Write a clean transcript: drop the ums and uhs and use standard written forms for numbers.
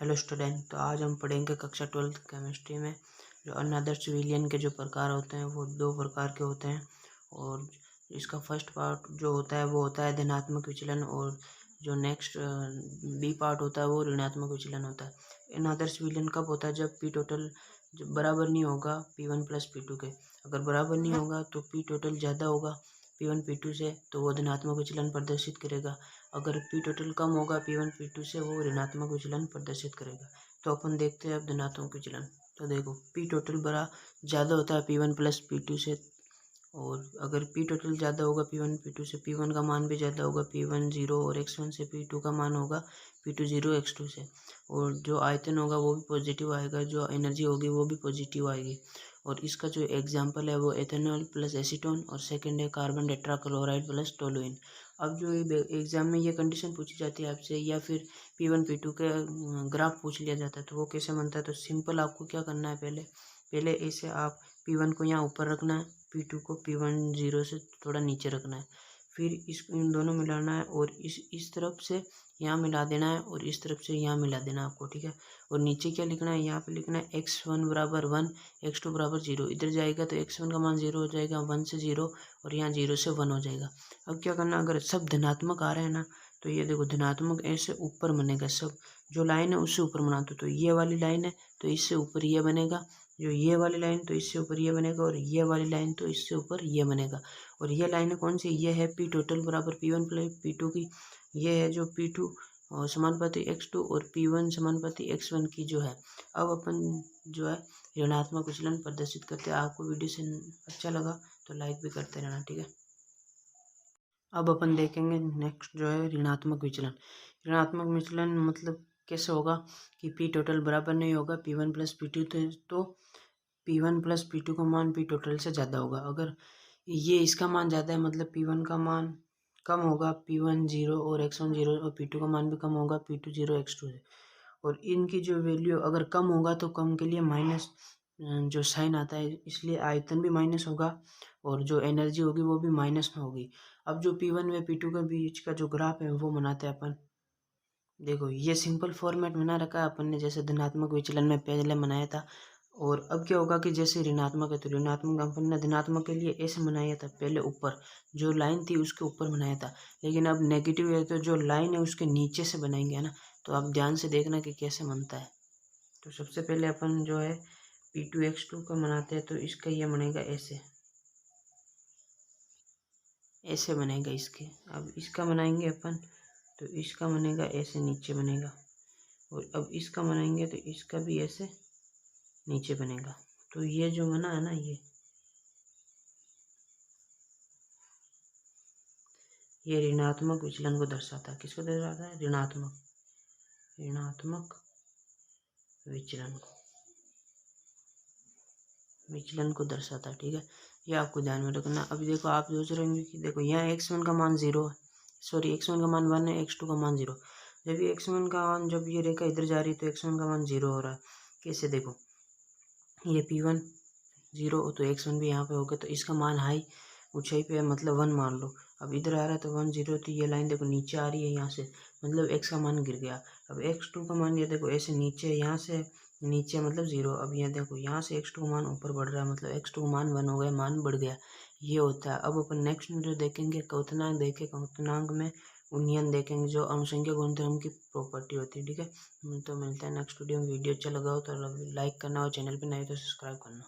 Hello student, तो आज हम पढ़ेंगे कक्षा 12th केमिस्ट्री में जो अनादर्श विलयन के जो प्रकार होते हैं वो दो प्रकार के होते हैं। और इसका फर्स्ट पार्ट जो होता है वो होता है धनात्मक विचलन, और जो नेक्स्ट बी पार्ट होता है वो ऋणात्मक विचलन होता है। अनादर्श विलयन कब होता है? जब पी टोटल जब बराबर नहीं होगा P1 प्लस P2 के। अगर बराबर नहीं होगा तो पी टोटल ज़्यादा होगा P1 P2 से, तो वो धनात्मक विचलन प्रदर्शित करेगा। अगर पी टोटल कम होगा P1 P2 से, वो ऋणात्मक विचलन प्रदर्शित करेगा। तो अपन देखते हैं अब धनात्मक विचलन। तो देखो, पी टोटल बड़ा ज़्यादा होता है P1 प्लस P2 से, और अगर पी टोटल ज़्यादा होगा P1 P2 से, P1 का मान भी ज़्यादा होगा P1 0 और x1 से, P2 का मान होगा P2 0 x2 से। और जो आयतन होगा वो भी पॉजिटिव आएगा, जो एनर्जी होगी वो भी पॉजिटिव आएगी। और इसका जो एग्जाम्पल है वो एथेनॉल प्लस एसीटोन, और सेकंड है कार्बन टेट्राक्लोराइड प्लस टोलुइन। अब जो एग्जाम में ये कंडीशन पूछी जाती है आपसे, या फिर P1 P2 के ग्राफ पूछ लिया जाता है, तो वो कैसे बनता है? तो सिंपल आपको क्या करना है, पहले इसे आप P1 को यहाँ ऊपर रखना है, P2 को P1 0 से थोड़ा नीचे रखना है, फिर इन दोनों मिलाना है, और इस तरफ से यहाँ मिला देना है, और इस तरफ से यहाँ मिला देना है आपको, ठीक है। और नीचे क्या लिखना है? यहाँ पे लिखना है x1 बराबर 1, x2 बराबर 0। इधर जाएगा तो x1 का मान 0 हो जाएगा, 1 से 0, और यहाँ 0 से 1 हो जाएगा। अब क्या करना, अगर सब धनात्मक आ रहे हैं ना, तो ये देखो धनात्मक ऐसे ऊपर बनेगा, सब जो लाइन है उससे ऊपर बना दो। तो ये वाली लाइन है तो इससे ऊपर ये बनेगा, जो ये वाली लाइन तो इससे ऊपर ये बनेगा, और ये वाली लाइन तो इससे ऊपर ये बनेगा। और ये लाइन कौन सी? ये है पी टोटल बराबर P1 प्लस P2 की। ये है जो P2 और समानुपाती x2 और P1 समानुपाती x1 की जो है। अब अपन जो है ऋणात्मक विचलन प्रदर्शित करते हैं। आपको वीडियो से अच्छा लगा तो लाइक भी करते रहना, ठीक है। अब अपन देखेंगे नेक्स्ट जो है ऋणात्मक विचलन। ऋणात्मक विचलन मतलब कैसे होगा कि पी टोटल बराबर नहीं होगा P1 प्लस P2, तो P1 प्लस P2 का मान पी टोटल से ज़्यादा होगा। अगर ये इसका मान ज़्यादा है मतलब P1 का मान कम होगा P1 0 और x1 0, और P2 का मान भी कम होगा P2 0 x2 से। और इनकी जो वैल्यू अगर कम होगा तो कम के लिए माइनस जो साइन आता है, इसलिए आयतन भी माइनस होगा, और जो एनर्जी होगी वो भी माइनस में होगी। अब जो P1 व P2 के बीच का जो ग्राफ है वो बनाते हैं अपन। देखो, ये सिंपल फॉर्मेट बना रखा है अपन ने, जैसे धनात्मक विचलन में पहले बनाया था। और अब क्या होगा कि जैसे ऋणात्मक है तो ऋणात्मक अपन ने धनात्मक के लिए ऐसे बनाया था, पहले ऊपर जो लाइन थी उसके ऊपर बनाया था। लेकिन अब नेगेटिव है तो जो लाइन है उसके नीचे से बनाएंगे, है ना। तो आप ध्यान से देखना कि कैसे बनता है। तो सबसे पहले अपन जो है P2 x2 का बनाते हैं, तो इसका ये बनेगा ऐसे, ऐसे बनेगा इसके। अब इसका बनाएंगे अपन, तो इसका बनेगा ऐसे, नीचे बनेगा। और अब इसका बनाएंगे तो इसका भी ऐसे नीचे बनेगा। तो ये जो बना है ना, ये ऋणात्मक विचलन को दर्शाता है। किसको दर्शाता है? ऋणात्मक विचलन को दर्शाता है, ठीक है। ये आपको ध्यान में रखना। अभी देखो, आप सोच रहे होंगे कि देखो यहाँ x1 का मान 0 है, सॉरी x1 का मान 1 है, x2 का मान 0। जब ये x1 का मान, जब ये रेखा इधर जा रही है तो x1 का मान 0 हो रहा है। कैसे? देखो, ये P1 0 तो x1 भी यहाँ पे हो गया, तो इसका मान हाई ऊंचाई पे है, मतलब 1 मान लो। अब इधर आ रहा है तो 1 0, तो ये लाइन देखो नीचे आ रही है यहाँ से, मतलब x का मान गिर गया। अब x2 का मान ये देखो ऐसे नीचे, यहाँ से नीचे मतलब 0। अब यहाँ देखो यहाँ से x2 का मान ऊपर बढ़ रहा है, मतलब x2 का मान 1 हो गया, मान बढ़ गया। ये होता है। अब अपन नेक्स्ट में जो देखेंगे क्वथनांक क्वथनांक में उन्नयन देखेंगे, जो अनुसंख्या गुणधर्म की प्रॉपर्टी होती है, ठीक है। तो मिलता है नेक्स्ट वीडियो में। वीडियो अच्छा लगा हो तो लाइक करना, और चैनल पर नए तो सब्सक्राइब करना।